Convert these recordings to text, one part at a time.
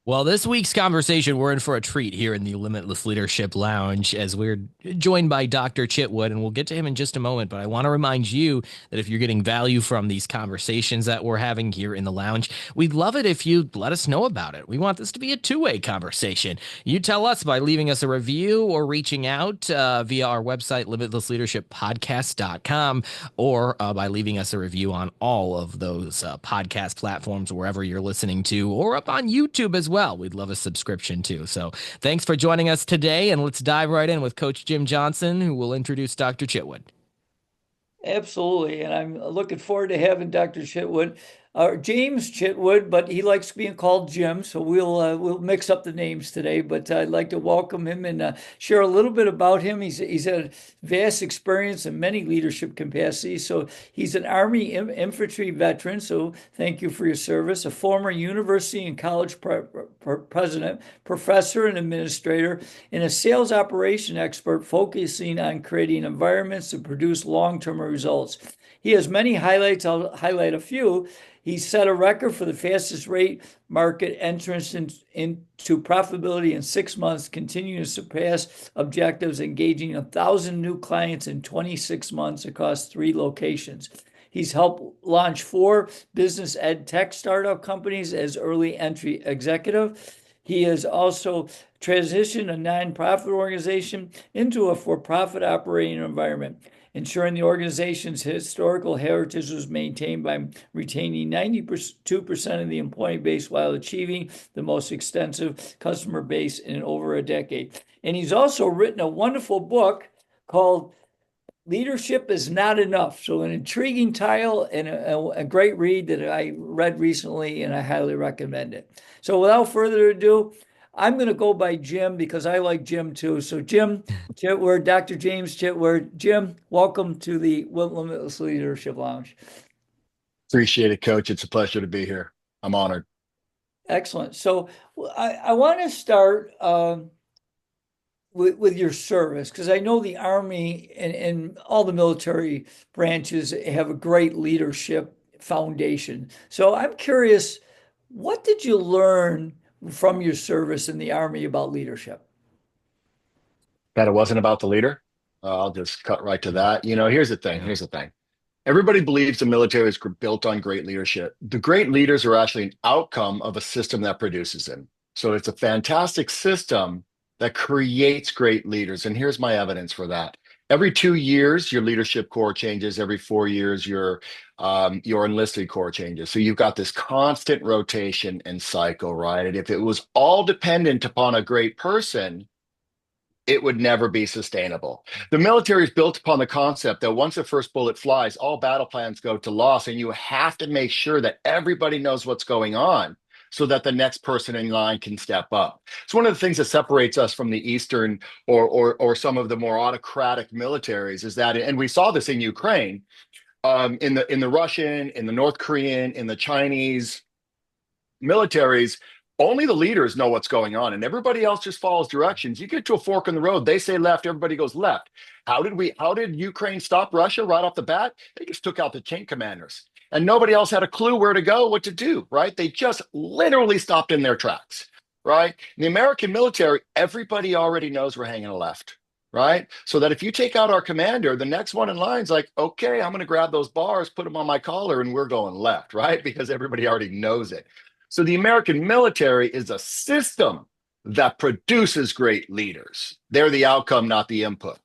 Well, this week's conversation, we're in for a treat here in the Limitless Leadership Lounge as we're joined by Dr. Chitwood, and we'll get to him in just a moment. But I want to remind you that if you're getting value from these conversations that we're having here in the lounge, we'd love it if you let us know about it. We want this to be a two-way conversation. You tell us by leaving us a review or reaching out via our website, limitlessleadershippodcast.com, or by leaving us a review on all of those podcast platforms, wherever you're listening to, or up on YouTube as well. We'd love a subscription too. So thanks for joining us today, and let's dive right in with Coach Jim Johnson, who will introduce Dr. Chitwood. Absolutely, and I'm looking forward to having Dr. Chitwood, James Chitwood, but he likes being called Jim, so we'll mix up the names today. But I'd like to welcome him and share a little bit about him. He's had vast experience in many leadership capacities. So he's an Army infantry veteran. So thank you for your service. A former university and college president, professor, and administrator, and a sales operation expert focusing on creating environments to produce long-term results. He has many highlights. I'll highlight a few. He set a record for the fastest rate market entrance into profitability in 6 months, continuing to surpass objectives, engaging 1,000 new clients in 26 months across 3 locations. He's helped launch 4 business ed tech startup companies as early entry executive. He has also transitioned a nonprofit organization into a for-profit operating environment, ensuring the organization's historical heritage was maintained by retaining 92% of the employee base while achieving the most extensive customer base in over a decade. And he's also written a wonderful book called Leadership is Not Enough. So, an intriguing title and a great read that I read recently, and I highly recommend it. So, without further ado, I'm going to go by Jim because I like Jim too. So, Jim Chitwood, Dr. James Chitwood. Jim, welcome to the Limitless Leadership Lounge. Appreciate it, Coach. It's a pleasure to be here. I'm honored. Excellent. So, I want to start with your service, because I know the Army and all the military branches have a great leadership foundation. So I'm curious, what did you learn from your service in the Army about leadership? That it wasn't about the leader. I'll just cut right to that. Here's the thing. Yeah. Here's the thing. Everybody believes the military is built on great leadership. The great leaders are actually an outcome of a system that produces them. So it's a fantastic system that creates great leaders. And here's my evidence for that. Every 2 years, your leadership core changes. Every 4 years, your enlisted core changes. So you've got this constant rotation and cycle, right? And if it was all dependent upon a great person, it would never be sustainable. The military is built upon the concept that once the first bullet flies, all battle plans go to loss, and you have to make sure that everybody knows what's going on so that the next person in line can step up. It's one of the things that separates us from the Eastern or some of the more autocratic militaries is that, and we saw this in Ukraine, in the Russian, in the North Korean, in the Chinese militaries, only the leaders know what's going on and everybody else just follows directions. You get to a fork in the road, they say left, everybody goes left. How did Ukraine stop Russia right off the bat? They just took out the chain commanders and nobody else had a clue where to go, what to do, right? They just literally stopped in their tracks, right? In the American military, everybody already knows we're hanging a left, right? So that if you take out our commander, the next one in line's like, okay, I'm going to grab those bars, put them on my collar, and we're going left, right? Because everybody already knows it. So the American military is a system that produces great leaders. They're the outcome, not the input.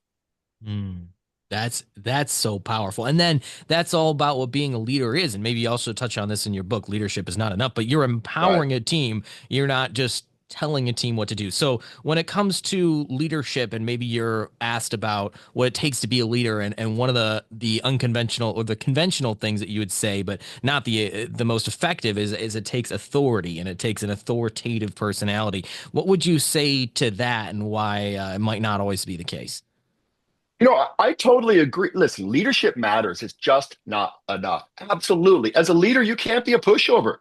Mm. That's so powerful. And then that's all about what being a leader is. And maybe you also touch on this in your book, Leadership is Not Enough, but you're Right. empowering a team. You're not just telling a team what to do. So when it comes to leadership, and maybe you're asked about what it takes to be a leader, and one of the unconventional or the conventional things that you would say, but not the most effective, is it takes authority and it takes an authoritative personality. What would you say to that, and why it might not always be the case? I totally agree. Listen, leadership matters. It's just not enough. Absolutely. As a leader, you can't be a pushover.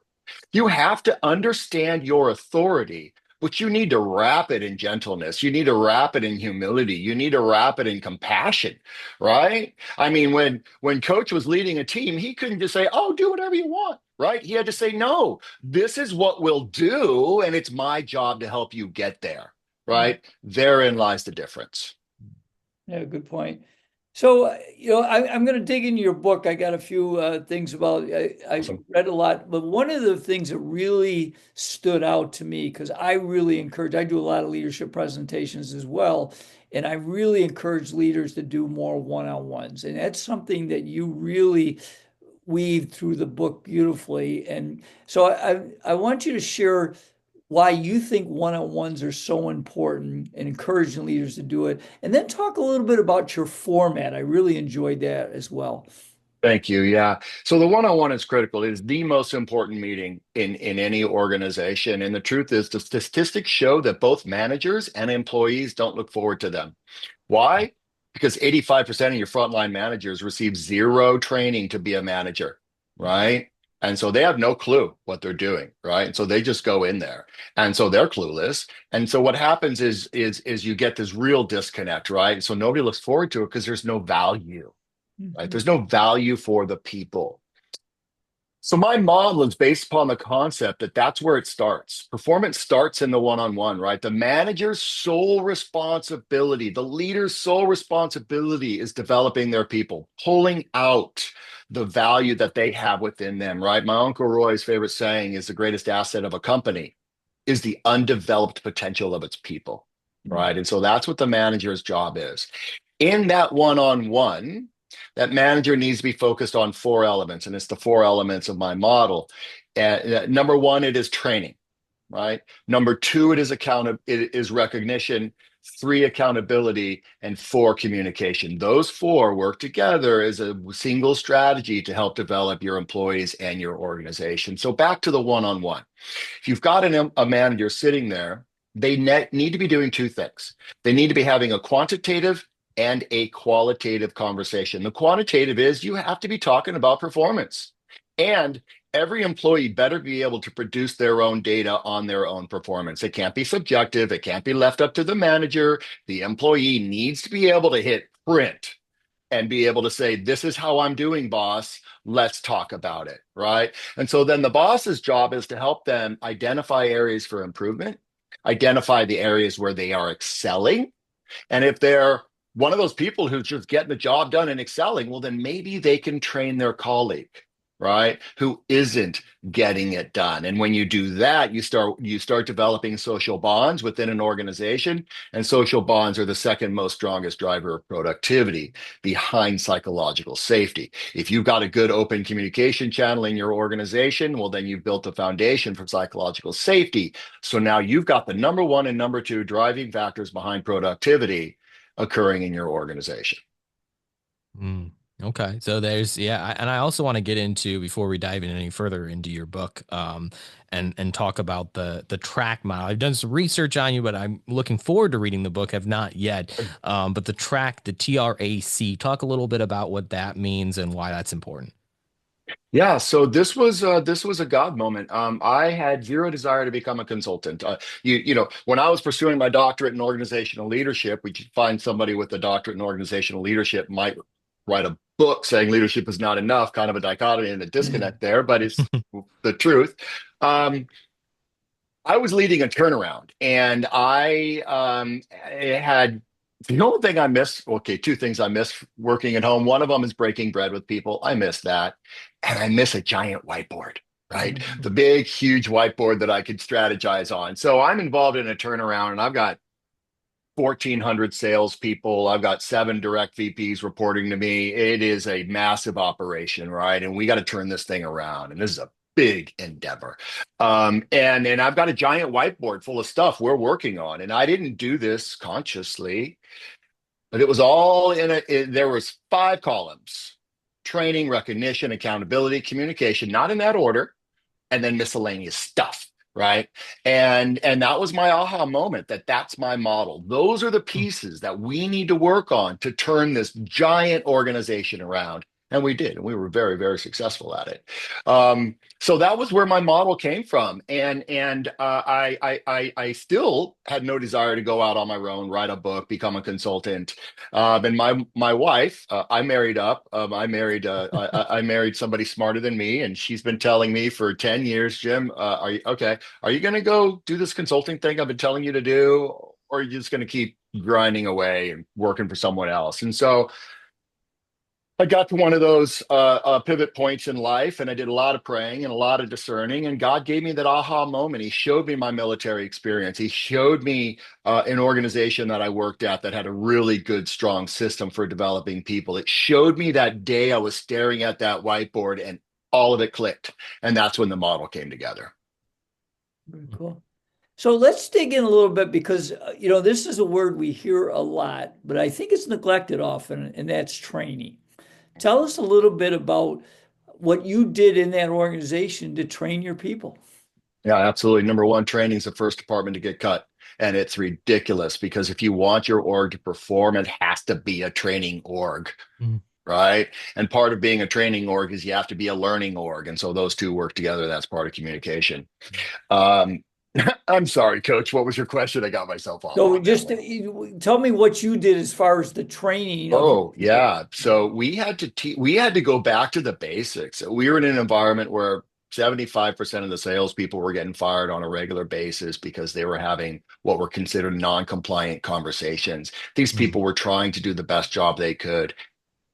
You have to understand your authority, but you need to wrap it in gentleness. You need to wrap it in humility. You need to wrap it in compassion, right? I mean, when coach was leading a team, he couldn't just say, "Oh, do whatever you want," right? He had to say, "No, this is what we'll do, and it's my job to help you get there," right? Therein lies the difference. Yeah, good point. So, I'm going to dig into your book. I got a few things about. I Awesome. read a lot, but one of the things that really stood out to me, because I really encourage. I do a lot of leadership presentations as well, and I really encourage leaders to do more one-on-ones, and that's something that you really weave through the book beautifully. And so, I want you to share why you think one-on-ones are so important and encouraging leaders to do it. And then talk a little bit about your format. I really enjoyed that as well. Thank you. Yeah. So the one-on-one is critical. It is the most important meeting in any organization. And the truth is, the statistics show that both managers and employees don't look forward to them. Why? Because 85% of your frontline managers receive zero training to be a manager, right? And so they have no clue what they're doing, right? And so they just go in there. And so they're clueless. And so what happens is you get this real disconnect, right? So nobody looks forward to it because there's no value, right? Mhm. There's no value for the people. So my model is based upon the concept that that's where it starts. Performance starts in the one-on-one, right? The manager's sole responsibility, the leader's sole responsibility is developing their people, pulling out the value that they have within them, right? My Uncle Roy's favorite saying is the greatest asset of a company is the undeveloped potential of its people, right? And so that's what the manager's job is. In that one-on-one, that manager needs to be focused on four elements, and it's the four elements of my model. Number one, it is training, right? Number two, it is recognition. Three, accountability, and four, communication. Those four work together as a single strategy to help develop your employees and your organization. So back to the one-on-one. If you've got a manager sitting there, they need to be doing two things. They need to be having a quantitative and a qualitative conversation. The quantitative is you have to be talking about performance. And every employee better be able to produce their own data on their own performance. It can't be subjective. It can't be left up to the manager. The employee needs to be able to hit print and be able to say, "This is how I'm doing, boss. Let's talk about it." Right. And so then the boss's job is to help them identify areas for improvement, identify the areas where they are excelling, and if they're one of those people who's just getting the job done and excelling, well, then maybe they can train their colleague, right? Who isn't getting it done. And when you do that, you start developing social bonds within an organization. And social bonds are the second most strongest driver of productivity behind psychological safety. If you've got a good open communication channel in your organization, well, then you've built a foundation for psychological safety. So now you've got the number one and number two driving factors behind productivity occurring in your organization. Mm, okay. So and I also want to get into before we dive in any further into your book, and talk about the track model. I've done some research on you, but I'm looking forward to reading the book. Have not yet. But the track, the TRAC, talk a little bit about what that means and why that's important. Yeah, so this was a God moment. I had zero desire to become a consultant. When I was pursuing my doctorate in organizational leadership, we could find somebody with a doctorate in organizational leadership might write a book saying leadership is not enough, kind of a dichotomy and a disconnect there, but it's the truth. Um, I was leading a turnaround, and I had the only thing I miss. Okay, two things I miss working at home. One of them is breaking bread with people. I miss that, and I miss a giant whiteboard. Right, the big, huge whiteboard that I could strategize on. So I'm involved in a turnaround, and I've got 1,400 salespeople. I've got seven direct VPs reporting to me. It is a massive operation, right? And we got to turn this thing around. And this is a big endeavor. And I've got a giant whiteboard full of stuff we're working on. And I didn't do this consciously, but it was all there was five columns: training, recognition, accountability, communication, not in that order, and then miscellaneous stuff, right? And that was my aha moment, that's my model. Those are the pieces that we need to work on to turn this giant organization around. And we did, and we were very, very successful at it. So that was where my model came from, and I still had no desire to go out on my own, write a book, become a consultant. And my wife, I married up. I married somebody smarter than me, and she's been telling me for 10 years, Jim, are you okay? Are you going to go do this consulting thing I've been telling you to do, or are you just going to keep grinding away and working for someone else? And so I got to one of those pivot points in life, and I did a lot of praying and a lot of discerning. And God gave me that aha moment. He showed me my military experience. He showed me an organization that I worked at that had a really good, strong system for developing people. It showed me that day I was staring at that whiteboard, and all of it clicked. And that's when the model came together. Very cool. So let's dig in a little bit because, this is a word we hear a lot, but I think it's neglected often, and that's training. Tell us a little bit about what you did in that organization to train your people. Yeah, absolutely. Number one, training is the first department to get cut. And it's ridiculous because if you want your org to perform, it has to be a training org, Mhm. right? And part of being a training org is you have to be a learning org. And so those two work together. That's part of communication. Um, I'm sorry, coach. What was your question? I got myself off So on that just one. tell me what you did as far as the training of your Oh, people. yeah. So we had to go back to the basics. We were in an environment where 75% of the salespeople were getting fired on a regular basis because they were having what were considered non-compliant conversations. These Mhm. people were trying to do the best job they could,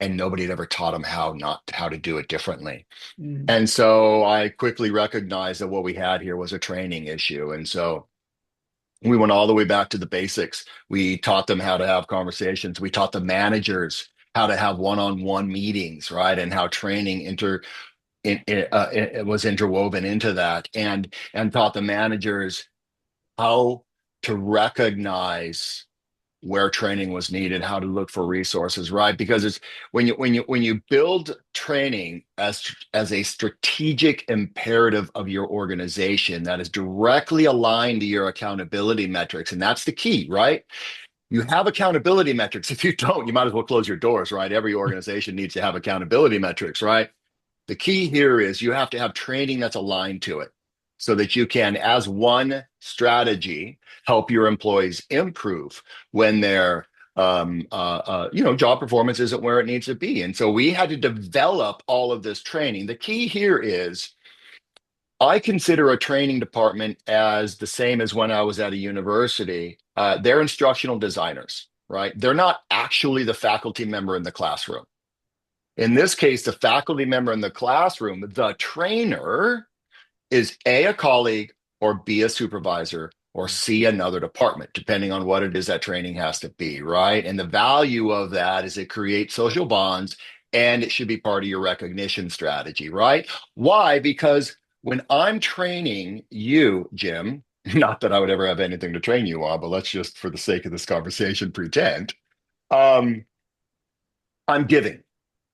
and nobody had ever taught them how to do it differently. Mm, And so I quickly recognized that what we had here was a training issue. And so we went all the way back to the basics. We taught them how to have conversations. We taught the managers how to have one-on-one meetings, right? And how training it was interwoven into that, and taught the managers how to recognize where training was needed, how to look for resources, right? Because it's when you build training as a strategic imperative of your organization that is directly aligned to your accountability metrics, and that's the key, right? You have accountability metrics. If you don't, you might as well close your doors, right? Every organization needs to have accountability metrics, right? The key here is you have to have training that's aligned to it so that you can, as one strategy, help your employees improve when their job performance isn't where it needs to be. And so we had to develop all of this training. The key here is I consider a training department as the same as when I was at a university. They're instructional designers, right? They're not actually the faculty member in the classroom. In this case, the faculty member in the classroom, the trainer, is A, a colleague, or B, a supervisor, or C, another department, depending on what it is that training has to be, right? And the value of that is it creates social bonds, and it should be part of your recognition strategy, right? Why? Because when I'm training you, Jim, not that I would ever have anything to train you on, but let's just, for the sake of this conversation, pretend. Um, I'm giving,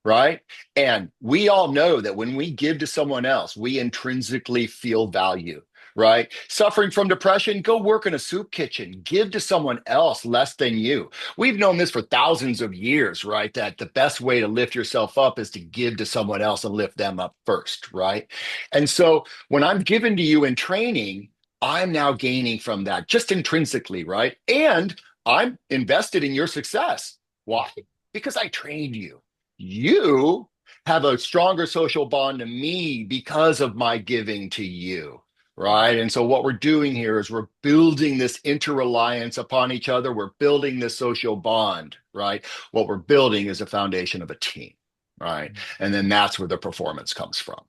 right? And we all know that when we give to someone else, we intrinsically feel value, right? Suffering from depression, go work in a soup kitchen, give to someone else less than you. We've known this for thousands of years, right? That the best way to lift yourself up is to give to someone else and lift them up first, right? And so when I'm given to you in training, I'm now gaining from that just intrinsically, right? And I'm invested in your success. Why? Because I trained you. You have a stronger social bond to me because of my giving to you, right? And so what we're doing here is we're building this interreliance upon each other. We're building this social bond, right? What we're building is a foundation of a team, right? And then that's where the performance comes from.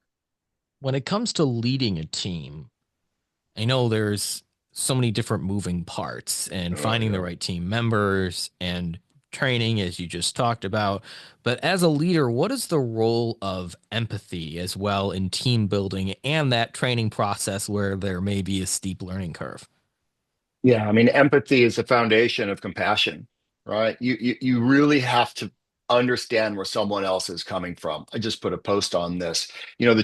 When it comes to leading a team, I know there's so many different moving parts and Oh, finding the yeah. right team members and training, as you just talked about. But as a leader, what is the role of empathy as well in team building and that training process where there may be a steep learning curve? Yeah, I mean, empathy is the foundation of compassion, right? You really have to understand where someone else is coming from. I just put a post on this. The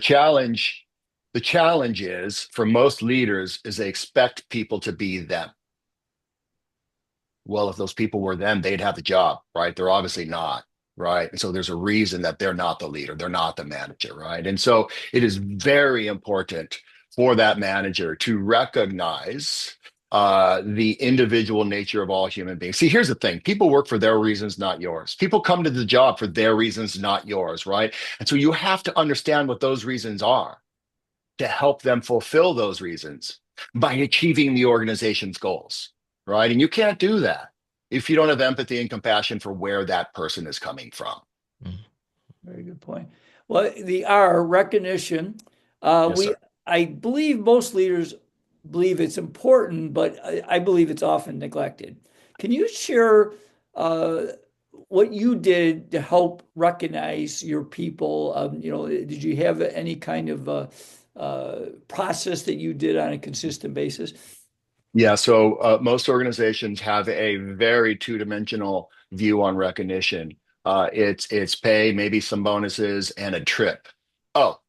challenge is for most leaders is they expect people to be them. Well, if those people were them, they'd have the job, right? They're obviously not. right? And so there's a reason that they're not the leader, they're not the manager, right? And so it is very important for that manager to recognize the individual nature of all human beings. See, here's the thing: people work for their reasons, not yours. People come to the job for their reasons, not yours, right? And so you have to understand what those reasons are to help them fulfill those reasons by achieving the organization's goals, right? And you can't do that if you don't have empathy and compassion for where that person is coming from. Very good point. Well, the R, recognition, Yes, sir. I believe most leaders believe it's important, but I believe it's often neglected. Can you share uh, what you did to help recognize your people? Did you have any kind of process that you did on a consistent basis? Yeah, so most organizations have a very two-dimensional view on recognition. It's pay, maybe some bonuses, and a trip. Oh,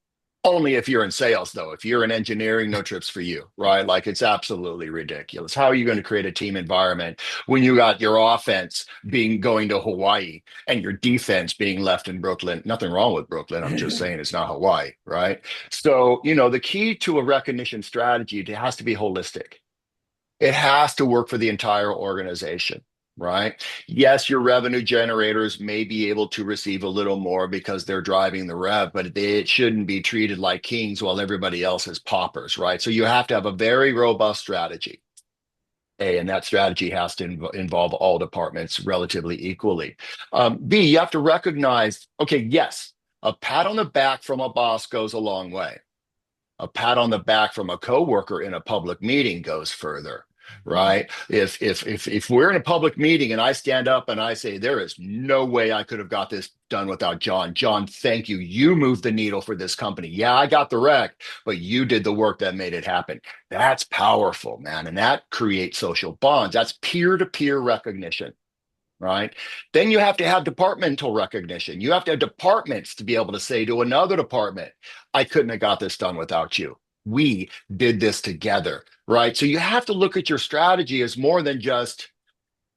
only if you're in sales, though. If you're in engineering, no trips for you, right? Like it's absolutely ridiculous. How are you going to create a team environment when you got your offense being going to Hawaii and your defense being left in Brooklyn? Nothing wrong with Brooklyn. I'm just saying it's not Hawaii, right? So, the key to a recognition strategy, it has to be holistic. It has to work for the entire organization, right? Yes, your revenue generators may be able to receive a little more because they're driving the rev, but it shouldn't be treated like kings while everybody else is paupers, right? So you have to have a very robust strategy. And that strategy has to involve all departments relatively equally. B, you have to recognize, okay, yes, a pat on the back from a boss goes a long way. A pat on the back from a coworker in a public meeting goes further, right? If we're in a public meeting and I stand up and I say there is no way I could have got this done without John. John, thank you. You moved the needle for this company. Yeah, I got the wreck, but you did the work that made it happen. That's powerful, man, and that creates social bonds. That's peer-to-peer recognition, right? Then you have to have departmental recognition. You have to have departments to be able to say to another department, I couldn't have got this done without you. We did this together, right? So you have to look at your strategy as more than just,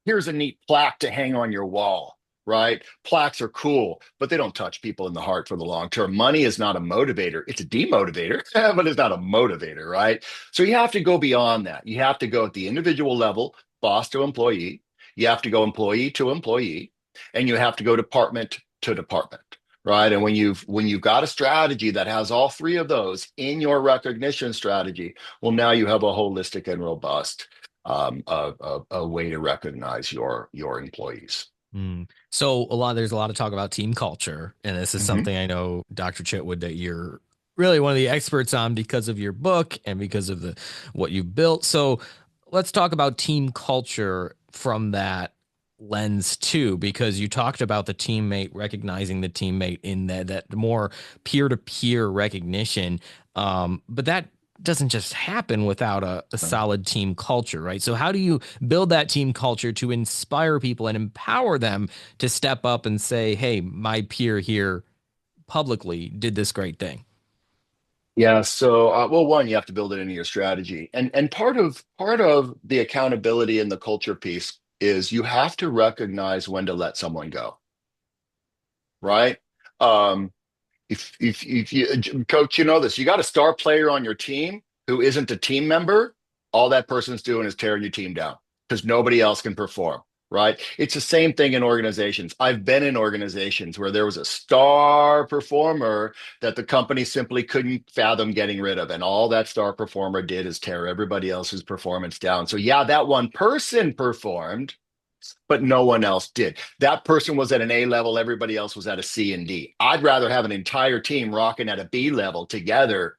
here's a neat plaque to hang on your wall, right? Plaques are cool, but they don't touch people in the heart for the long term. Money is not a motivator. It's a demotivator, but it's not a motivator, right? So you have to go beyond that. You have to go at the individual level, boss to employee. You have to go employee to employee, and you have to go department to department, right? And when you've got a strategy that has all three of those in your recognition strategy, well, now you have a holistic and robust a way to recognize your employees. So there's a lot of talk about team culture, and this is Mhm. something I know, Dr. Chitwood, that you're really one of the experts on because of your book and because of the what you built. So let's talk about team culture from that lens too, because you talked about the teammate recognizing the teammate in that more peer-to-peer recognition. But that doesn't just happen without a solid team culture, right? So how do you build that team culture to inspire people and empower them to step up and say, hey, my peer here publicly did this great thing? Yeah, so well, one, you have to build it into your strategy, and part of the accountability and the culture piece is you have to recognize when to let someone go, right? Um, if you coach, you know this, you got a star player on your team who isn't a team member, all that person's doing is tearing your team down because nobody else can perform, right? It's the same thing in organizations. I've been in organizations where there was a star performer that the company simply couldn't fathom getting rid of, and all that star performer did is tear everybody else's performance down. So yeah, that one person performed, but no one else did. That person was at an A level, everybody else was at a C and D. I'd rather have an entire team rocking at a B level together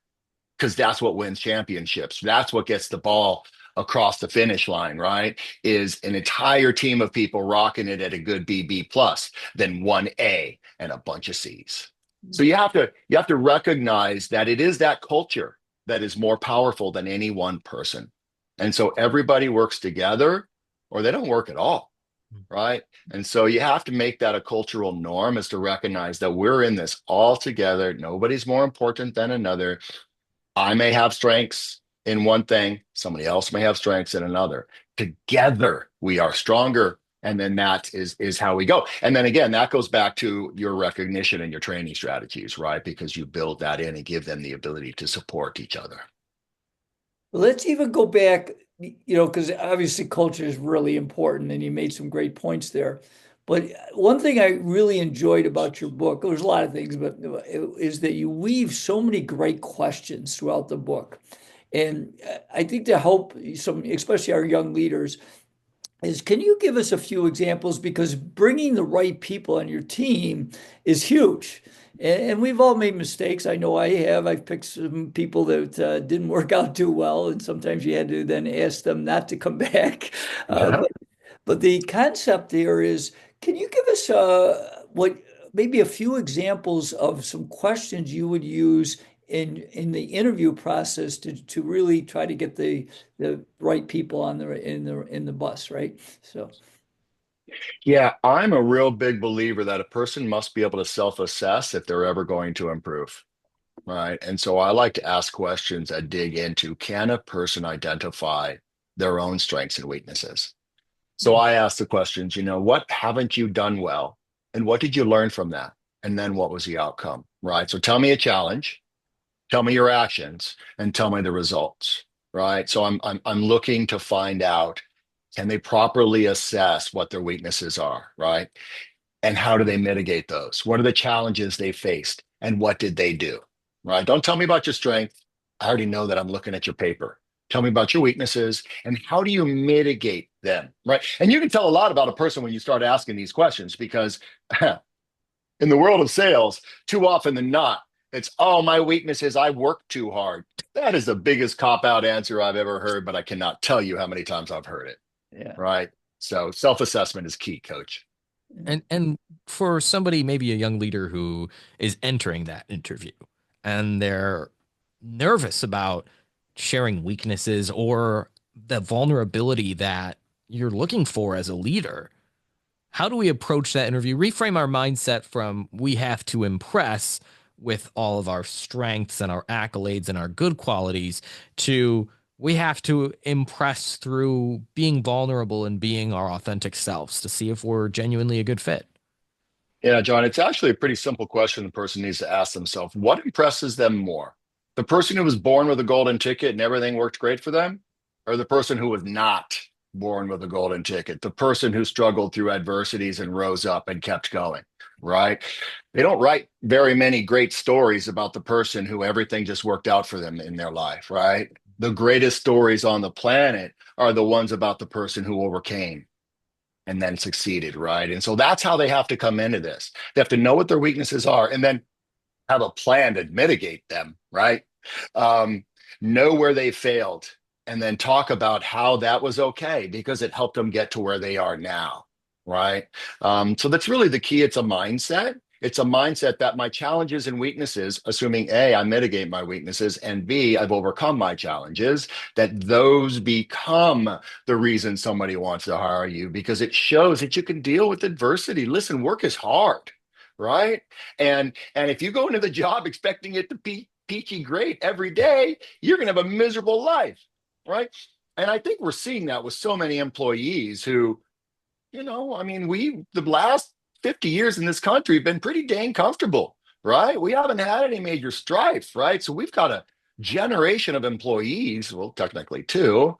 because that's what wins championships. That's what gets the ball across the finish line, right? Is an entire team of people rocking it at a good BB plus than one A and a bunch of C's. So you have to recognize that it is that culture that is more powerful than any one person. And so everybody works together or they don't work at all, right? And so you have to make that a cultural norm, is to recognize that we're in this all together. Nobody's more important than another. I may have strengths in one thing, somebody else may have strengths in another. Together, we are stronger. And then that is how we go. And then again, that goes back to your recognition and your training strategies, right? Because you build that in and give them the ability to support each other. Let's even go back, because obviously culture is really important, and you made some great points there. But one thing I really enjoyed about your book, there's a lot of things, but is that you weave so many great questions throughout the book. And I think to help some, especially our young leaders, is can you give us a few examples? Because bringing the right people on your team is huge. And we've all made mistakes. I know I have. I've picked some people that didn't work out too well, and sometimes you had to then ask them not to come back. Uh, Yeah. but but the concept there is, can you give us what maybe a few examples of some questions you would use in the interview process to really try to get the right people on the bus, right? So Yeah, I'm a real big believer that a person must be able to self-assess if they're ever going to improve. Right. And so I like to ask questions that dig into, can a person identify their own strengths and weaknesses? So I ask the questions, what haven't you done well? And what did you learn from that? And then what was the outcome? Right. So tell me a challenge, tell me your actions, and tell me the results. Right. So I'm looking to find out, can they properly assess what their weaknesses are? Right. And how do they mitigate those? What are the challenges they faced and what did they do? Right? Don't tell me about your strength. I already know that I'm looking at your paper. Tell me about your weaknesses and how do you mitigate them? Right? And you can tell a lot about a person when you start asking these questions because in the world of sales, too often than not, it's, oh, my weakness is I work too hard. That is the biggest cop out answer I've ever heard, but I cannot tell you how many times I've heard it. yeah. Right? So self assessment is key, coach. And for somebody, maybe a young leader who is entering that interview and they're nervous about sharing weaknesses or the vulnerability that you're looking for as a leader, how do we approach that interview? Reframe our mindset from we have to impress with all of our strengths and our accolades and our good qualities to we have to impress through being vulnerable and being our authentic selves to see if we're genuinely a good fit. Yeah, John, it's actually a pretty simple question the person needs to ask themselves. What impresses them more? The person who was born with a golden ticket and everything worked great for them, or the person who was not born with a golden ticket? The person who struggled through adversities and rose up and kept going, right? They don't write very many great stories about the person who everything just worked out for them in their life, right? The greatest stories on the planet are the ones about the person who overcame and then succeeded, right? And so that's how they have to come into this. They have to know what their weaknesses are and then have a plan to mitigate them, right? Um, know where they failed and then talk about how that was okay because it helped them get to where they are now, right? So that's really the key. It's a mindset. It's a mindset that my challenges and weaknesses, assuming A, I mitigate my weaknesses, and B, I've overcome my challenges, that those become the reason somebody wants to hire you because it shows that you can deal with adversity. Listen, work is hard, right? And if you go into the job expecting it to be peachy great every day, you're going to have a miserable life, right? And I think we're seeing that with so many employees who, I mean, the last 50 years in this country have been pretty dang comfortable, right? We haven't had any major strife, right? So we've got a generation of employees, well, technically two,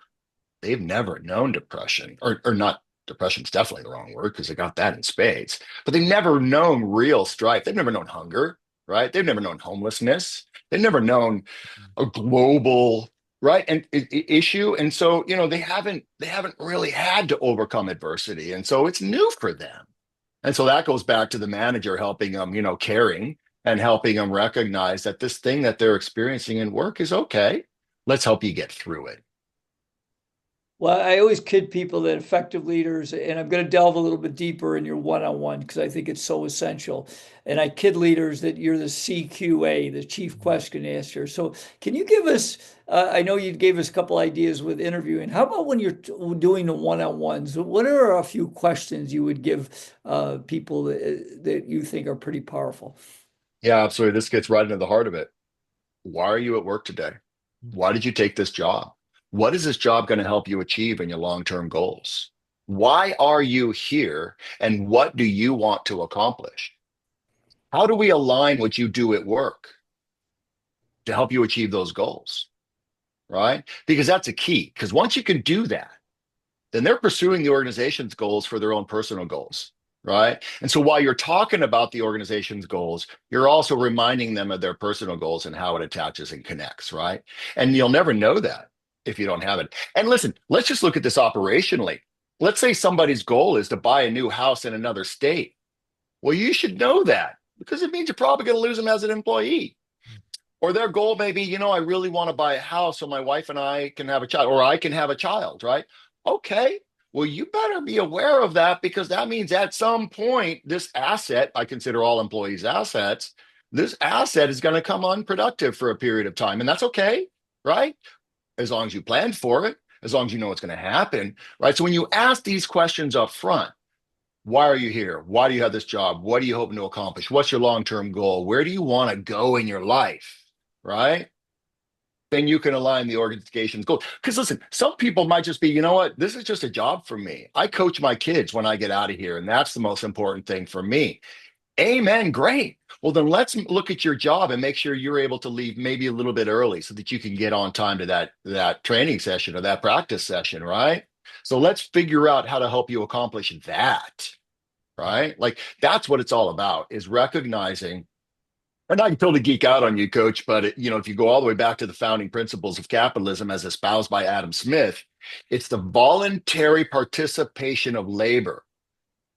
they've never known depression or not. Depression's definitely the wrong word because they got that in spades, but they've never known real strife. They've never known hunger, right? They've never known homelessness. They've never known a global, right, and issue. And so, they haven't really had to overcome adversity. And so it's new for them. And so that goes back to the manager helping them, caring and helping them recognize that this thing that they're experiencing in work is okay. Let's help you get through it. Well, I always kid people that effective leaders, and I'm going to delve a little bit deeper in your one-on-one because I think it's so essential. And I kid leaders that you're the CQA, the Chief Question Asker. So, can you give us? I know you gave us a couple ideas with interviewing. How about when you're doing the one-on-ones? What are a few questions you would give people that you think are pretty powerful? Yeah, absolutely. This gets right into the heart of it. Why are you at work today? Why did you take this job? What is this job going to help you achieve in your long-term goals? Why are you here? And what do you want to accomplish? How do we align what you do at work to help you achieve those goals? Right? Because that's a key. Because once you can do that, then they're pursuing the organization's goals for their own personal goals. Right. And so while you're talking about the organization's goals, you're also reminding them of their personal goals and how it attaches and connects. Right. And you'll never know that if you don't have it. And listen, let's just look at this operationally. Let's say somebody's goal is to buy a new house in another state. Well, you should know that because it means you're probably going to lose them as an employee. Or their goal may be, I really want to buy a house so my wife and I can have a child, or I can have a child, right? Okay. Well, you better be aware of that because that means at some point, this asset, I consider all employees assets, this asset is going to come unproductive for a period of time. And that's okay, right? As long as you planned for it, as long as you know what's going to happen, right? So when you ask these questions up front, why are you here? Why do you have this job? What are you hoping to accomplish? What's your long-term goal? Where do you want to go in your life? Right? Then you can align the organization's goals. Because listen, some people might just be, you know what? This is just a job for me. I coach my kids when I get out of here, and that's the most important thing for me. Amen. Great. Well, then let's look at your job and make sure you're able to leave maybe a little bit early so that you can get on time to that training session or that practice session, right? So let's figure out how to help you accomplish that, right? Like that's what it's all about is recognizing. And I can totally geek out on you, Coach, but if you go all the way back to the founding principles of capitalism as espoused by Adam Smith, it's the voluntary participation of labor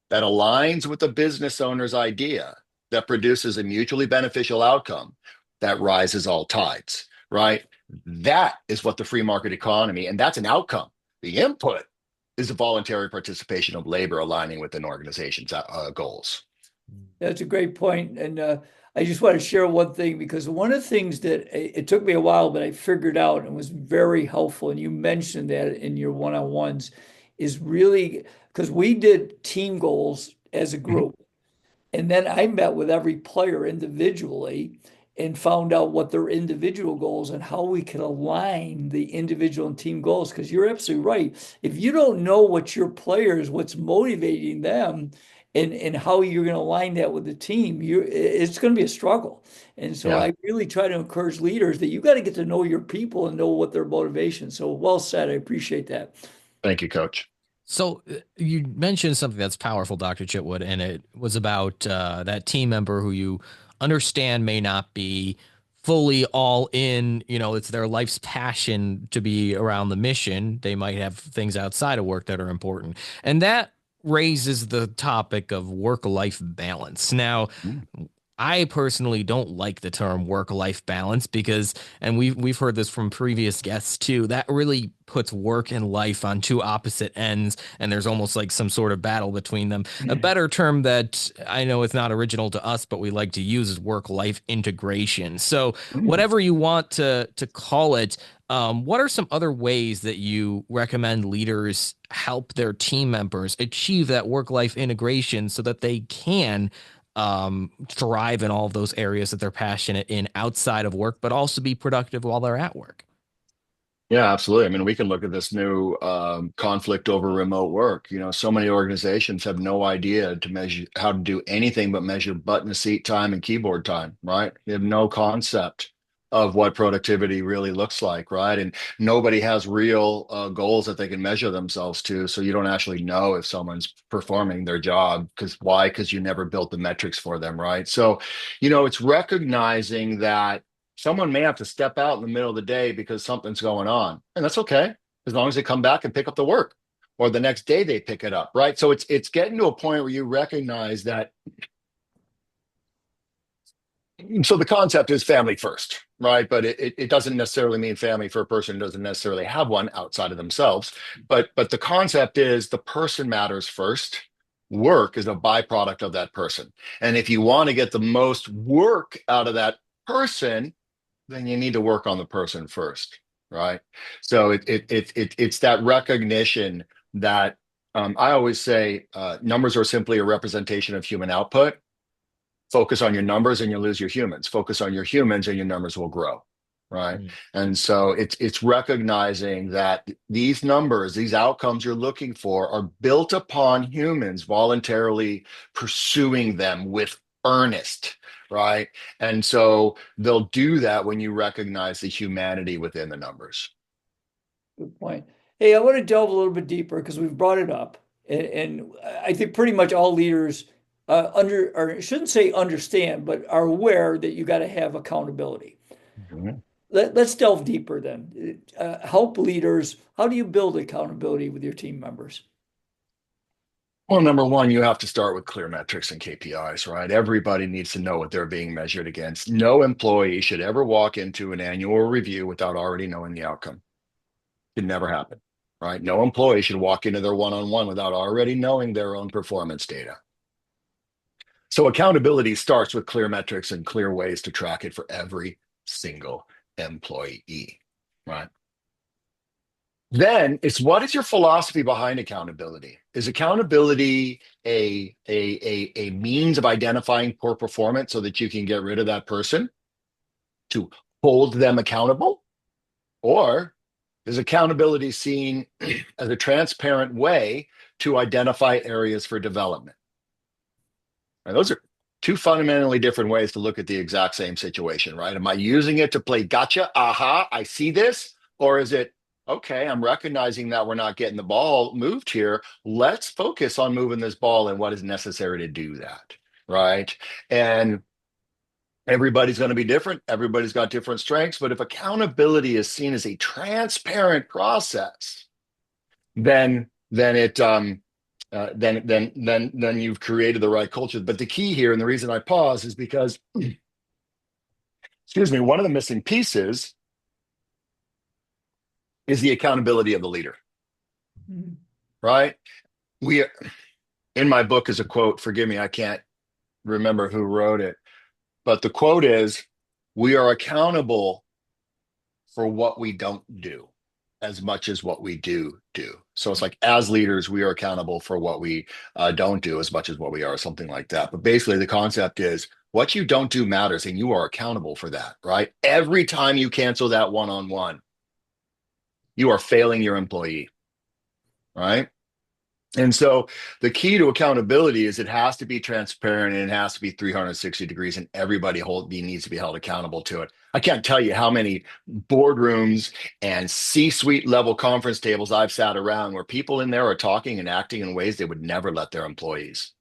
that aligns with the business owner's idea that produces a mutually beneficial outcome that rises all tides, right? That is what the free market economy, and that's an outcome. The input is the voluntary participation of labor aligning with an organization's goals. That's a great point. And I just want to share one thing because one of the things that it took me a while, but I figured out and was very helpful, and you mentioned that in your one-on-ones, is really because we did team goals as a group. And then I met with every player individually and found out what their individual goals and how we could align the individual and team goals. Because you're absolutely right. If you don't know what your players, what's motivating them, and how you're going to align that with the team, it's going to be a struggle. And so Yeah. I really try to encourage leaders that you got to get to know your people and know what their motivation. So well said. I appreciate that. Thank you, Coach. So you mentioned something that's powerful, Dr. Chitwood, and it was about that team member who you understand may not be fully all in. It's their life's passion to be around the mission. They might have things outside of work that are important. And that raises the topic of work-life balance. Now, Mm. I personally don't like the term work-life balance because, and we've heard this from previous guests too, that really puts work and life on two opposite ends, and there's almost like some sort of battle between them. A better term that I know it's not original to us, but we like to use is work-life integration. So Mm. whatever you want to call it, what are some other ways that you recommend leaders help their team members achieve that work-life integration so that they can thrive in all of those areas that they're passionate in outside of work, but also be productive while they're at work? Yeah, absolutely. I mean, we can look at this new conflict over remote work. So many organizations have no idea to measure how to do anything but measure button seat time and keyboard time, right? They have no concept of what productivity really looks like, right? And nobody has real goals that they can measure themselves to. So you don't actually know if someone's performing their job. Because why? Because you never built the metrics for them, right? So, it's recognizing that someone may have to step out in the middle of the day because something's going on, and that's okay as long as they come back and pick up the work, or the next day they pick it up, right? So it's getting to a point where you recognize that. So the concept is family first, right? But it doesn't necessarily mean family for a person who doesn't necessarily have one outside of themselves. But the concept is the person matters first. Work is a byproduct of that person, and if you want to get the most work out of that person, then you need to work on the person first, right? So it's that recognition that I always say numbers are simply a representation of human output. Focus on your numbers and you lose your humans. Focus on your humans and your numbers will grow, right? Mm. And so it's recognizing that these numbers, these outcomes you're looking for, are built upon humans voluntarily pursuing them with earnest, right? And so they'll do that when you recognize the humanity within the numbers. Good point. Hey, I want to delve a little bit deeper because we've brought it up, and I think pretty much all leaders or I shouldn't say understand, but are aware that you got to have accountability. Mhm. Let's delve deeper then. Help leaders. How do you build accountability with your team members? Well, number one, you have to start with clear metrics and KPIs, right? Everybody needs to know what they're being measured against. No employee should ever walk into an annual review without already knowing the outcome. It never happen, right? No employee should walk into their one-on-one without already knowing their own performance data. So accountability starts with clear metrics and clear ways to track it for every single employee, right? Then it's, what is your philosophy behind accountability? Is accountability a means of identifying poor performance so that you can get rid of that person to hold them accountable? Or is accountability seen as a transparent way to identify areas for development? And those are two fundamentally different ways to look at the exact same situation, right? Am I using it to play gotcha? Aha, I see this. Or is it, okay, I'm recognizing that we're not getting the ball moved here. Let's focus on moving this ball and what is necessary to do that, right? And everybody's going to be different. Everybody's got different strengths. But if accountability is seen as a transparent process, then it then you've created the right culture. But the key here, and the reason I pause, is because, excuse me, one of the missing pieces is the accountability of the leader, Mhm. right? We In my book is a quote. Forgive me, I can't remember who wrote it, but the quote is, "We are accountable for what we don't do as much as what we do." So it's like, as leaders, we are accountable for what we don't do as much as what we are, something like that. But basically, the concept is what you don't do matters, and you are accountable for that, right? Every time you cancel that one-on-one, you are failing your employee, right? And so the key to accountability is it has to be transparent and it has to be 360 degrees, and everybody needs to be held accountable to it. I can't tell you how many boardrooms and C-suite level conference tables I've sat around where people in there are talking and acting in ways they would never let their employees.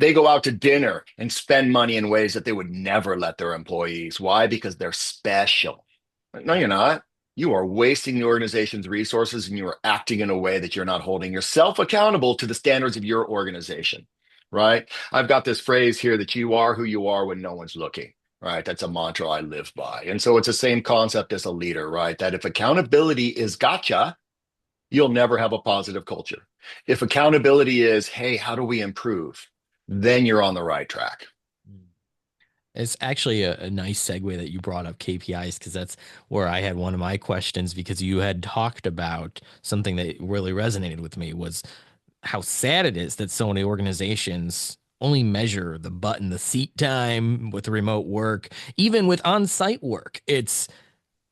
They go out to dinner and spend money in ways that they would never let their employees. Why? Because they're special. No, you're not. You are wasting the organization's resources and you are acting in a way that you're not holding yourself accountable to the standards of your organization, right? I've got this phrase here that you are who you are when no one's looking, right? That's a mantra I live by. And so it's the same concept as a leader, right? That if accountability is gotcha, you'll never have a positive culture. If accountability is, hey, how do we improve? Then you're on the right track. It's actually a nice segue that you brought up KPIs, because that's where I had one of my questions, because you had talked about something that really resonated with me, was how sad it is that so many organizations only measure the butt in the seat time with remote work, even with on-site work. It's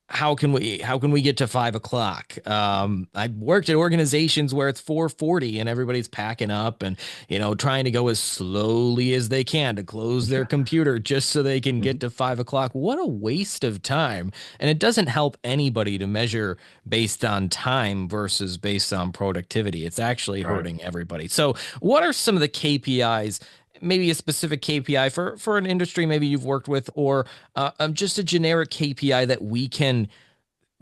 how can we get to 5 o'clock? I worked at organizations where it's 4:40 and everybody's packing up and trying to go as slowly as they can to close their computer just so they can get Mhm. to 5 o'clock. What a waste of time. And it doesn't help anybody to measure based on time versus based on productivity. It's actually Right. hurting everybody. So what are some of the KPIs, maybe a specific KPI for an industry maybe you've worked with, or just a generic KPI that we can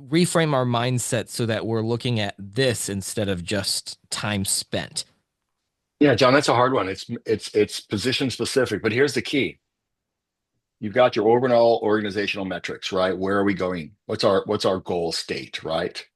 reframe our mindset so that we're looking at this instead of just time spent? Yeah, John, that's a hard one. It's position specific, but here's the key. You've got your overall organizational metrics, right? Where are we going? What's our goal state, right?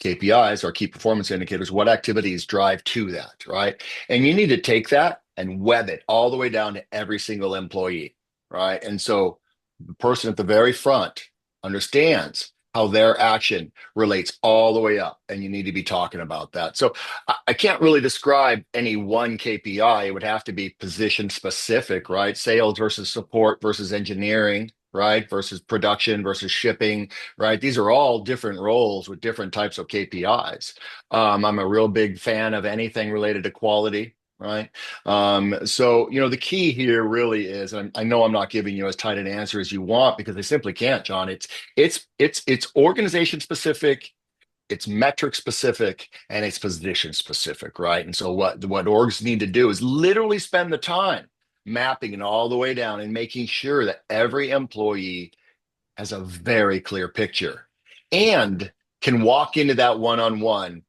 KPIs, our key performance indicators, what activities drive to that, right? And you need to take that and web it all the way down to every single employee, right? And so the person at the very front understands how their action relates all the way up, and you need to be talking about that. So I can't really describe any one KPI. It would have to be position specific, right? Sales versus support versus engineering, right? Versus production versus shipping, right? These are all different roles with different types of KPIs. I'm a real big fan of anything related to quality. Right. So, the key here really is, and I know I'm not giving you as tight an answer as you want because they simply can't, John. It's organization specific, it's metric specific, and it's position specific, right? And so what orgs need to do is literally spend the time mapping it all the way down and making sure that every employee has a very clear picture and can walk into that one-on-one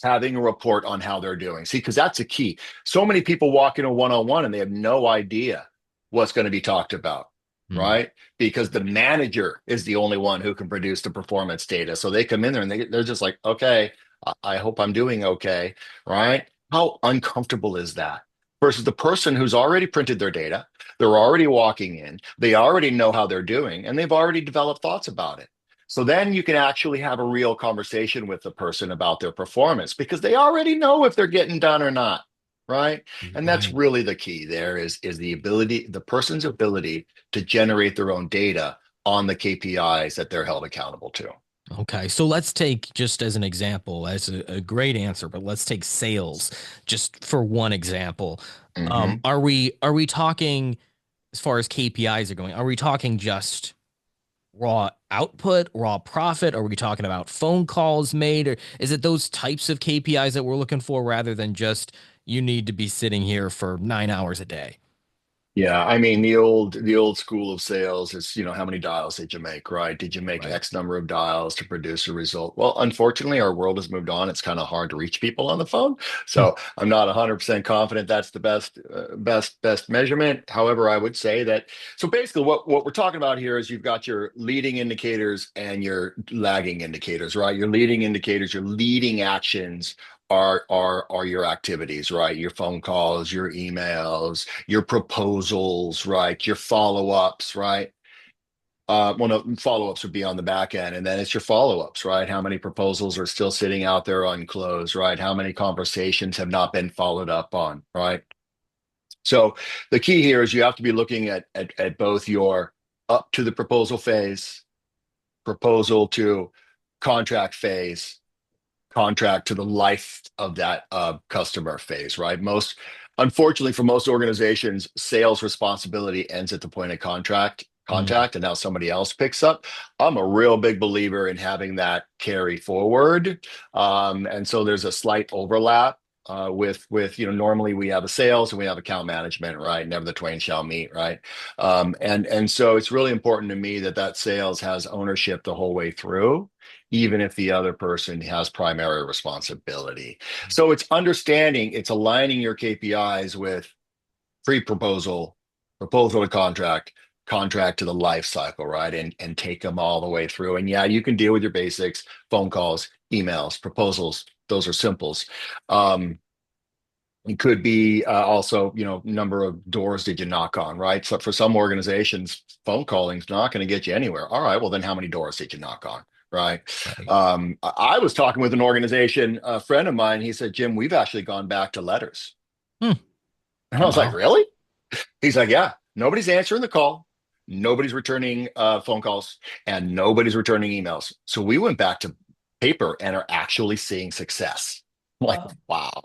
having a report on how they're doing. See, because that's a key. So many people walk in a one-on-one and they have no idea what's going to be talked about, right? Because the manager is the only one who can produce the performance data. So they come in there and they're just like, okay, I hope I'm doing okay, right? How uncomfortable is that? Versus the person who's already printed their data, they're already walking in, they already know how they're doing, and they've already developed thoughts about it. So then you can actually have a real conversation with the person about their performance because they already know if they're getting done or not, right? And that's Right. really the key there is the person's ability to generate their own data on the KPIs that they're held accountable to. Okay, so let's take just as an example, as a great answer, but let's take sales just for one example. Mhm. Are we talking as far as KPIs are going? Are we talking just raw output, raw profit? Are we talking about phone calls made, or is it those types of KPIs that we're looking for rather than just you need to be sitting here for 9 hours a day? Yeah, I mean the old school of sales is, how many dials did you make, right? Did you make Right. X number of dials to produce a result? Well, unfortunately, our world has moved on. It's kind of hard to reach people on the phone. Hmm. So I'm not 100% confident that's the best measurement. However, I would say that so basically what we're talking about here is you've got your leading indicators and your lagging indicators, right? Your leading indicators, your leading actions are your activities, right? Your phone calls, your emails, your proposals, right? Your follow-ups, right? Well, no, follow-ups would be on the back end, and then it's your follow-ups, right? How many proposals are still sitting out there unclosed, right? How many conversations have not been followed up on, right? So the key here is you have to be looking at both your up to the proposal phase, proposal to contract phase, contract to the life of that customer phase, right? Unfortunately, for most organizations, sales responsibility ends at the point of Mm. contact, and now somebody else picks up. I'm a real big believer in having that carry forward, and so there's a slight overlap. With normally we have a sales and we have account management, right? Never the twain shall meet, right? And so it's really important to me that sales has ownership the whole way through, even if the other person has primary responsibility. So it's understanding, it's aligning your KPIs with pre-proposal, proposal to contract, contract to the life cycle, right? And take them all the way through. And yeah, you can deal with your basics, phone calls, emails, proposals. Those are simples. Um, it could be also, number of doors did you knock on, right? So for some organizations, phone calling is not going to get you anywhere. All right, well then, how many doors did you knock on, right? Right. I was talking with an organization, a friend of mine. He said, "Jim, we've actually gone back to letters," Hmm. and I was like, Wow. "Really?" He's like, "Yeah, nobody's answering the call, nobody's returning phone calls, and nobody's returning emails. So we went back to paper and are actually seeing success." I'm like, Wow. wow,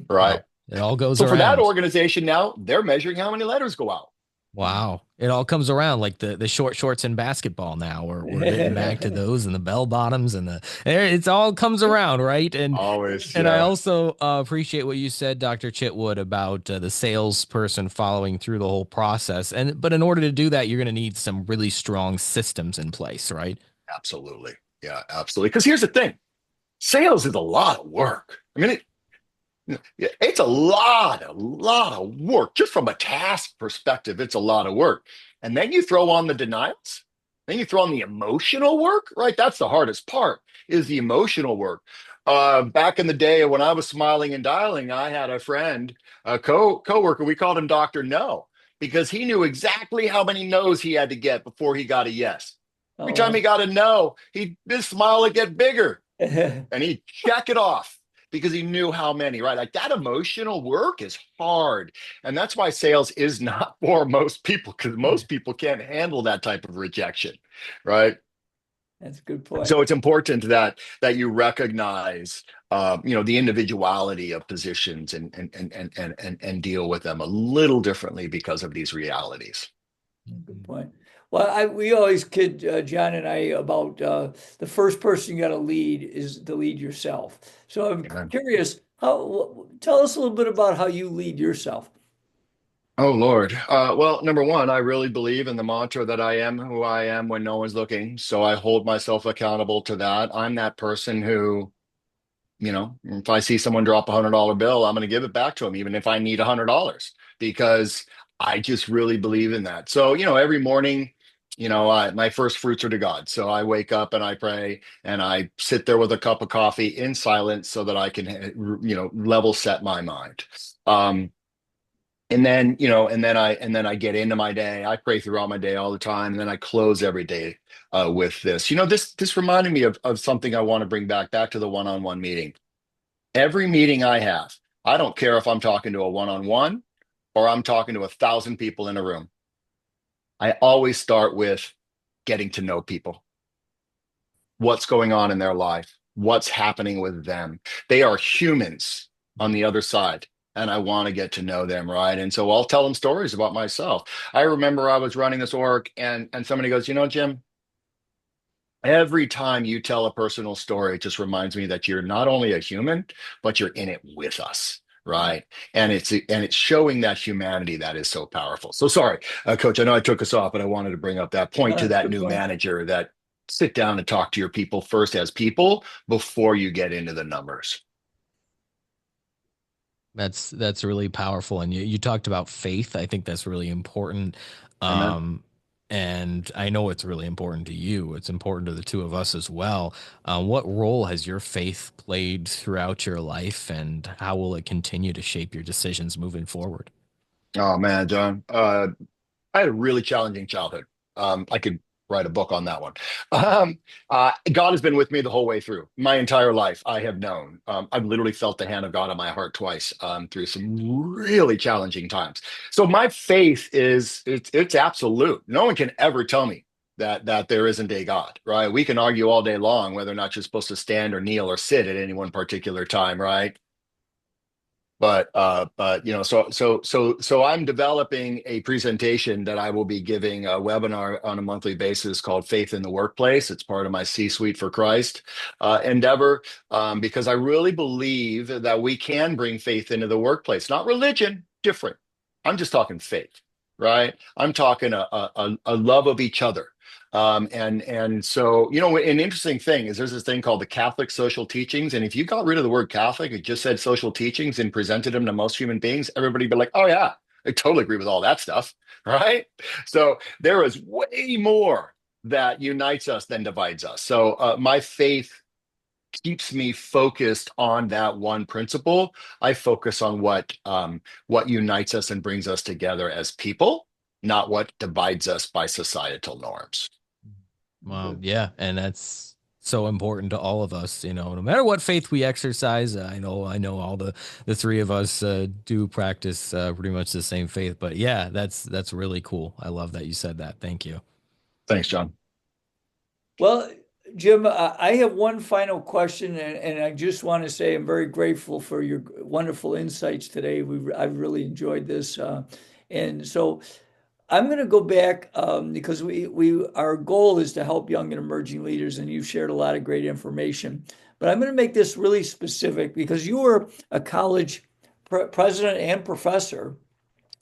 right? Well, it all goes So for that around. organization now, they're measuring how many letters go out. Wow. It all comes around like the short shorts in basketball now. We're getting back to those and the bell bottoms and it's all comes around, right? Always, And I yeah, also appreciate what you said, Dr. Chitwood, about the salesperson following through the whole process. But in order to do that, you're going to need some really strong systems in place, right? absolutely. Yeah, absolutely. Because here's the thing, sales is a lot of work. I mean, it's a lot of work just from a task perspective. It's a lot of work. And then you throw on the denials, then you throw on the emotional work, right? That's the hardest part is the emotional work. Back in the day when I was smiling and dialing, I had a friend, a coworker, we called him Dr. No, because he knew exactly how many no's he had to get before he got a yes. Every time he Oh. got a no, his smile would get bigger and he'd check it off because he knew how many, right? Like that emotional work is hard. And that's why sales is not for most people, because most people can't handle that type of rejection, right? That's a good point. So it's important that you recognize the individuality of positions and deal with them a little differently because of these realities. Good point. Well, we always kid John and I about the first person you got to lead is to lead yourself. So I'm Amen. curious, tell us a little bit about how you lead yourself. Oh Lord. Well, number one, I really believe in the mantra that I am who I am when no one's looking. So I hold myself accountable to that. I'm that person who, if I see someone drop $100 bill, I'm going to give it back to them, even if I need $100, because I just really believe in that. So, every morning, my first fruits are to God. So I wake up and I pray and I sit there with a cup of coffee in silence so that I can, level set my mind. Um, and then I get into my day. I pray throughout my day all the time, and then I close every day with this. This reminded me of something I want to bring back to the one-on-one meeting. Every meeting I have, I don't care if I'm talking to a one-on-one or I'm talking to 1,000 people in a room. I always start with getting to know people, what's going on in their life, what's happening with them. They are humans on the other side, and I want to get to know them, right? And so I'll tell them stories about myself. I remember I was running this org, and somebody goes, Jim, every time you tell a personal story, it just reminds me that you're not only a human, but you're in it with us. Right. And it's showing that humanity that is so powerful. So sorry, Coach, I know I took us off, but I wanted to bring up that point to That's a that good new point. manager that sit down and talk to your people first as people before you get into the numbers. That's really powerful. And you talked about faith. I think that's really important. Amen. Um, and I know it's really important to you. It's important to the two of us as well. What role has your faith played throughout your life, and how will it continue to shape your decisions moving forward? Oh man, John. I had a really challenging childhood. I could write a book on that one. Um, God has been with me the whole way through. My entire life, I have known. I've literally felt the hand of God on my heart twice through some really challenging times. So my faith it's absolute. No one can ever tell me that there isn't a God, right? We can argue all day long whether or not you're supposed to stand or kneel or sit at any one particular time, right? But so I'm developing a presentation that I will be giving a webinar on a monthly basis called Faith in the Workplace. It's part of my C-Suite for Christ endeavor, because I really believe that we can bring faith into the workplace, not religion, different. I'm just talking faith, right? I'm talking a love of each other. And so, an interesting thing is there's this thing called the Catholic social teachings. And if you got rid of the word Catholic, it just said social teachings and presented them to most human beings, everybody'd be like, oh, yeah, I totally agree with all that stuff. Right. So there is way more that unites us than divides us. So my faith keeps me focused on that one principle. I focus on what unites us and brings us together as people, not what divides us by societal norms. Well, Good. yeah, and that's so important to all of us, no matter what faith we exercise. I know all the three of us do practice pretty much the same faith, but yeah, that's really cool. I love that you said that. Thank you. Thanks, John. Well, Jim, I have one final question, and I just want to say I'm very grateful for your wonderful insights today. I've really enjoyed this, and so I'm going to go back because we our goal is to help young and emerging leaders, and you've shared a lot of great information. But I'm going to make this really specific because you were a college president and professor.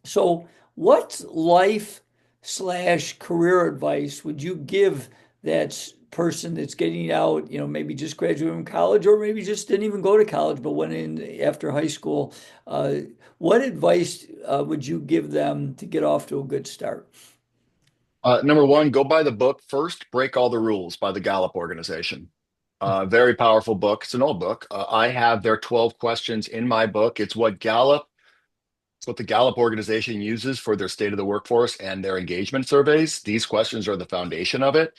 So, what life slash career advice would you give that person that's getting out, maybe just graduated from college or maybe just didn't even go to college but went in after high school? Uh, what advice would you give them to get off to a good start? Number one, go buy the book First, Break All the Rules by the Gallup organization. Very powerful book. It's an old book. I have their 12 questions in my book. It's what the Gallup organization uses for their state of the workforce and their engagement surveys. These questions are the foundation of it.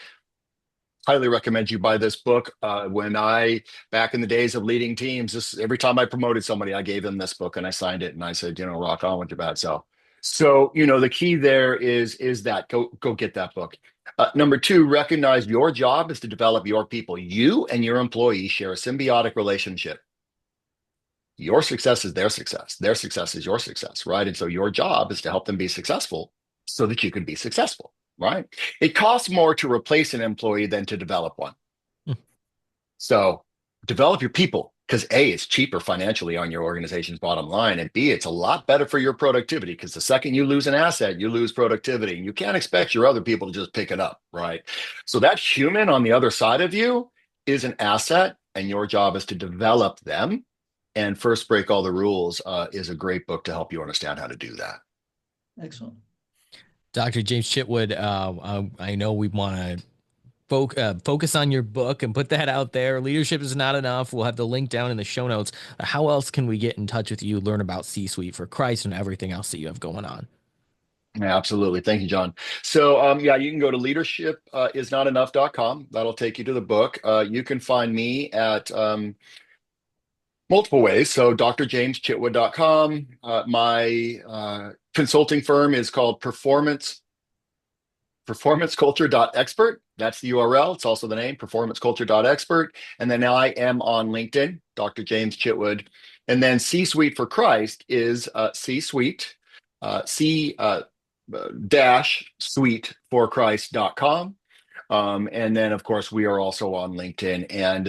highly recommend you buy this book. Back in the days of leading teams, every time I promoted somebody, I gave them this book and I signed it and I said, rock on with your bad self. So, the key there is that go get that book. Number two, recognize your job is to develop your people. You and your employees share a symbiotic relationship. Your success is their success. Their success is your success, right? And so your job is to help them be successful so that you can be successful, right? It costs more to replace an employee than to develop one. Hmm. So develop your people because A, it's cheaper financially on your organization's bottom line. And B, it's a lot better for your productivity because the second you lose an asset, you lose productivity. And you can't expect your other people to just pick it up, right? So that human on the other side of you is an asset, and your job is to develop them. And First Break All the Rules is a great book to help you understand how to do that. Excellent. Dr. James Chitwood, I know we want to focus on your book and put that out there. Leadership is not enough. We'll have the link down in the show notes. How else can we get in touch with you, learn about C-Suite for Christ and everything else that you have going on? Yeah, absolutely. Thank you, John. So, you can go to leadershipisnotenough.com. That'll take you to the book. You can find me at multiple ways. So drjameschitwood.com. My consulting firm is called performanceculture.expert. That's the URL. It's also the name, performanceculture.expert. And then now I am on LinkedIn, Dr. James Chitwood. And then C-Suite for Christ is C-Suite, C dash suite for Christ.com. And then, of course, we are also on LinkedIn and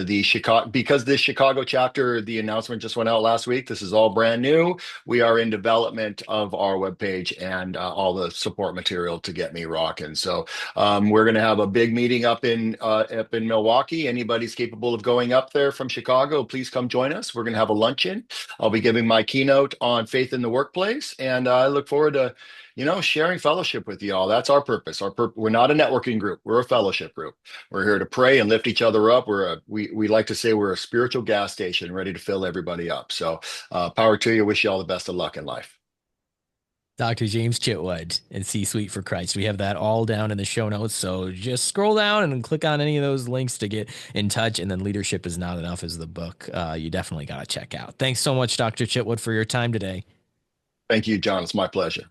because this Chicago chapter, the announcement just went out last week. This is all brand new. We are in development of our webpage and all the support material to get me rocking. So we're going to have a big meeting up in Milwaukee. Anybody's capable of going up there from Chicago, please come join us. We're going to have a luncheon. I'll be giving my keynote on faith in the workplace, and I look forward to sharing fellowship with you all. That's our purpose. We're not a networking group. We're a fellowship group. We're here to pray and lift each other up. We like to say we're a spiritual gas station ready to fill everybody up. So power to you. Wish you all the best of luck in life. Dr. James Chitwood and C-Suite for Christ. We have that all down in the show notes. So just scroll down and click on any of those links to get in touch. And then Leadership is Not Enough is the book you definitely got to check out. Thanks so much, Dr. Chitwood, for your time today. Thank you, John. It's my pleasure.